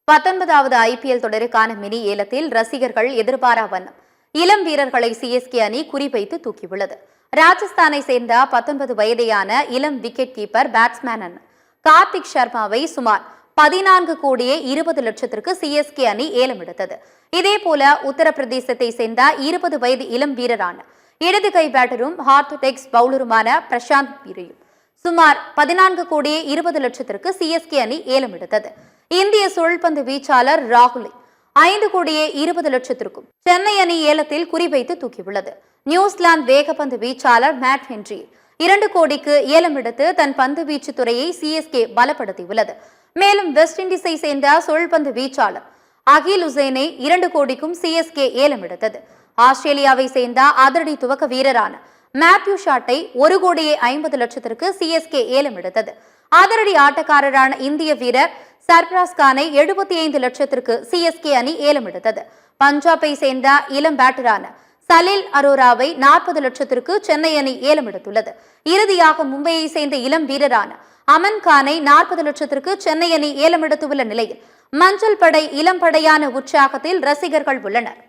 19வது IPL தொடருக்கான mini ஏலத்தில் ரசிகர்கள் எதிர்பாரா வண்ணம் இளம் வீரர்களை CSK அணி குறிவைத்து தூக்கியுள்ளது. ராஜஸ்தானை சேர்ந்த 19 வயதையான இளம் விக்கெட் கீப்பர் பேட்ஸ்மேன் கார்த்திக் சர்மாவை சுமார் 14 கோடியே 20 லட்சத்திற்கு CSK அணி ஏலம் எடுத்தது. இதேபோல உத்தரப்பிரதேசத்தை சேர்ந்த 20 வயது இளம் வீரரான இடது கை பேட்டரும் ஆர்த்தோடாக்ஸ் பவுலருமான பிரசாந்த் வீரையும் சுமார் 14 கோடியே 20 லட்சத்திற்கு CSK அணி ஏலம் எடுத்தது. இந்திய சுழல்பந்து வீச்சாளர் ராகுலை 5 கோடியே 20 லட்சத்திற்கும் சென்னை அணி ஏலத்தில் குறிவைத்து தூக்கியுள்ளது. நியூசிலாந்து வேகப்பந்து வீச்சாளர் மேட் ஹென்றி 2 கோடிக்கு ஏலம் எடுத்து தன் பந்து வீச்சு துறையை CSK பலப்படுத்தியுள்ளது. மேலும் வெஸ்ட் இண்டீஸை சேர்ந்த சுழல்பந்து வீச்சாளர் அகில் உசேனை 2 கோடிக்கும் CSK ஏலம் எடுத்தது. ஆஸ்திரேலியாவை சேர்ந்த அதிரடி துவக்க வீரரான மேத்யூ ஷாட்டை 1 கோடியே 50 லட்சத்திற்கு CSK ஏலம் எடுத்தது. அதிரடி ஆட்டக்காரரான இந்திய வீரர் சர்பராஸ் கானை 75 லட்சத்திற்கு CSK அணி ஏலம் எடுத்தது. பஞ்சாபை சேர்ந்த இளம் பேட்டரான சலில் அரோராவை 40 லட்சத்திற்கு சென்னை அணி ஏலம் எடுத்துள்ளது. இறுதியாக மும்பையை சேர்ந்த இளம் வீரரான அமன் கானை 40 லட்சத்திற்கு சென்னை அணி ஏலம் எடுத்துள்ள நிலையில் மஞ்சள் படை இளம் படையான உற்சாகத்தில் ரசிகர்கள் உள்ளனர்.